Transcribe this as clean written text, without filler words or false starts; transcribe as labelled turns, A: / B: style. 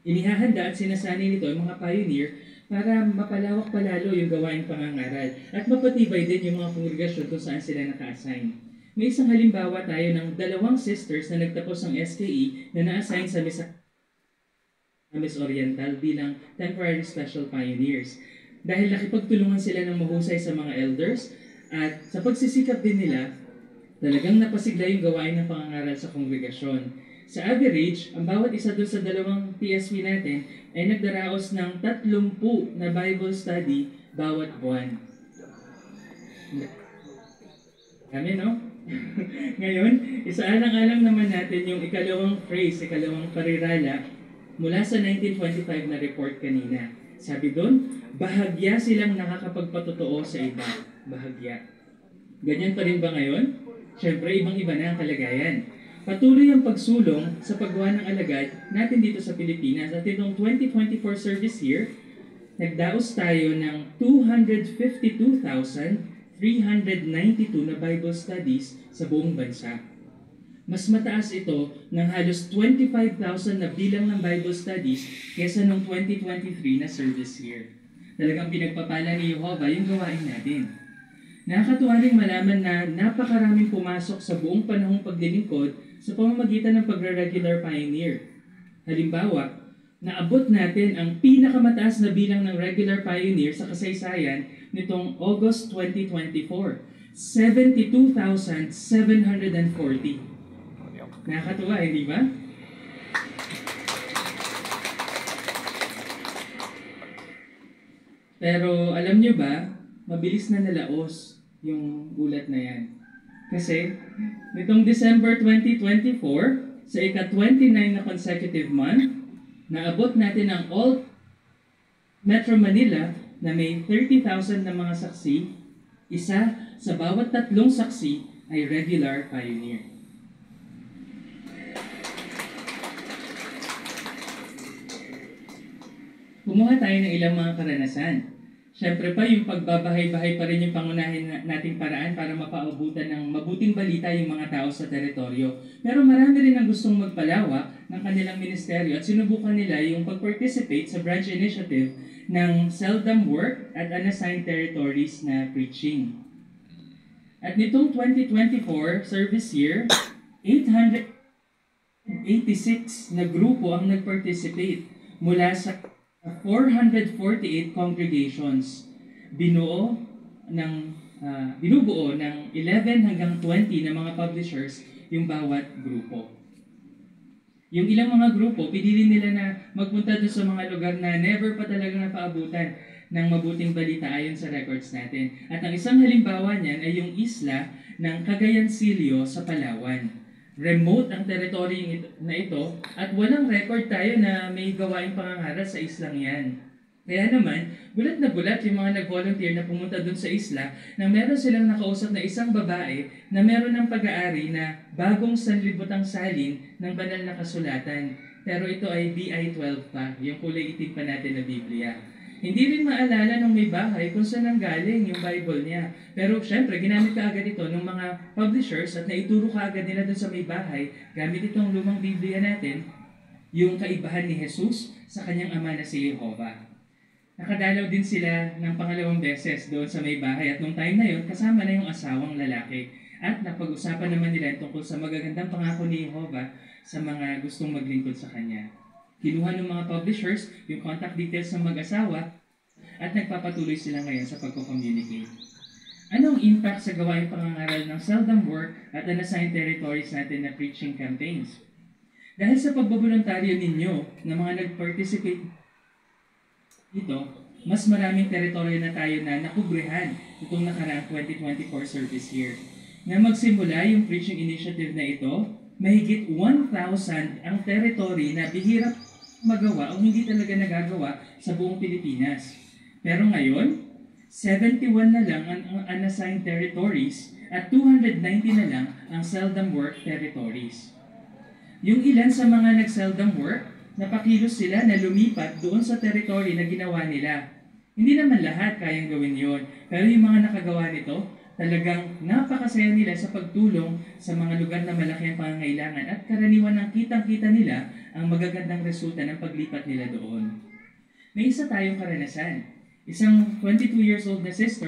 A: Inihahanda at sinasanay nito ang mga pioneer para mapalawak palalo yung gawain pangangaral at mapatibay din yung mga kongregasyon kung saan sila naka-assign. May isang halimbawa tayo ng 2 sisters na nagtapos ng SKE na na-assign sa Miss Oriental bilang Temporary Special Pioneers. Dahil nakipagtulungan sila ng mahusay sa mga elders at sa pagsisikap din nila, talagang napasigla yung gawain ng pangangaral sa kongregasyon. Sa average, ang bawat isa doon sa 2 TSP natin ay nagdaraos ng 30 na Bible study bawat buwan. Kami, no? Ngayon, isaalang-alang naman natin yung ikalawang phrase, ikalawang parirala mula sa 1925 na report kanina. Sabi doon, bahagya silang nakakapagpatotoo sa iba. Bahagya. Ganyan pa rin ba ngayon? Siyempre, ibang-iba na ang kalagayan. Patuloy ang pagsulong sa paggawa ng alagad natin dito sa Pilipinas. At itong 2024 service year, nagdaos tayo ng 252,392 na Bible studies sa buong bansa. Mas mataas ito ng halos 25,000 na bilang ng Bible studies kesa noong 2023 na service year. Talagang pinagpapala ni Jehovah yung gawain natin. Nakakatuwa rin malaman na napakaraming pumasok sa buong panahong paglilingkod sa pamamagitan ng pagre-regular pioneer. Halimbawa, naabot natin ang pinakamataas na bilang ng regular pioneer sa kasaysayan nitong August 2024, 72,740. Nakakatuwa, hindi ba? Pero alam nyo ba, mabilis na nalaos yung ulat na yan. Kasi, nitong December 2024, sa ika-29 na consecutive month, naabot natin ang all Metro Manila na may 30,000 na mga saksi, isa sa bawat 3 saksi ay regular pioneer. Kumuha tayo ng ilang mga karanasan. Siyempre pa, yung pagbabahay-bahay pa rin yung pangunahin nating paraan para mapaabutan ng mabuting balita yung mga tao sa teritoryo. Pero marami rin ang gustong magpalawak ng kanilang ministeryo at sinubukan nila yung pag-participate sa branch initiative ng Seldom Work at Unassigned Territories na preaching. At nitong 2024 service year, 886 na grupo ang nag-participate mula sa 448 congregations. Binubuo ng 11 hanggang 20 na mga publishers yung bawat grupo. Yung ilang mga grupo, pinili nila na magpunta doon sa mga lugar na never pa talaga napaabutan ng mabuting balita ayon sa records natin. At ang isang halimbawa niyan ay yung isla ng Cagayancillo sa Palawan. Remote ang teritoryo na ito at walang record tayo na may gawaing pangangaral sa islang yan. Kaya naman, gulat na gulat yung mga nag-volunteer na pumunta dun sa isla na meron silang nakausap na isang babae na meron ng pag-aari na bagong sanlibutang salin ng banal na kasulatan. Pero ito ay BI-12 pa, yung kulay itim pa natin na Biblia. Hindi rin maalala nung may bahay kung saan nanggaling yung Bible niya. Pero syempre, ginamit ka agad ito ng mga publishers at naituro ka agad nila dun sa may bahay gamit itong lumang Biblia natin, yung kaibahan ni Jesus sa kanyang ama na si Jehovah. Nakadalaw din sila ng pangalawang beses doon sa may bahay at nung time na yun, kasama na yung asawang lalaki. At napag-usapan naman nila tungkol sa magagandang pangako ni Jehovah sa mga gustong maglingkod sa kanya. Kinuha ng mga publishers yung contact details ng mag-asawa at nagpapatuloy sila ngayon sa pagko-communicate. Anong impact sa gawaing pangangaral ng Seldom Work at Unassigned Territories natin na preaching campaigns? Dahil sa pagboboluntaryo ninyo na mga nag-participate dito, mas maraming teritoryo na tayo na nakubrehan itong nakaraang 2024 service year. Na magsimula yung preaching initiative na ito, mahigit 1,000 ang territory na bihira magawa o hindi talaga nagagawa sa buong Pilipinas. Pero ngayon, 71 na lang ang unassigned territories at 290 na lang ang seldom work territories. Yung ilan sa mga nag-seldom work, napakilos sila na lumipat doon sa territory na ginawa nila. Hindi naman lahat kayang gawin yon, pero yung mga nakagawa nito, talagang napakasaya nila sa pagtulong sa mga lugar na malaki ang pangangailangan at karaniwan ng kitang-kita nila ang magagandang resulta ng paglipat nila doon. May isa tayong karanasan. Isang 22 years old na sister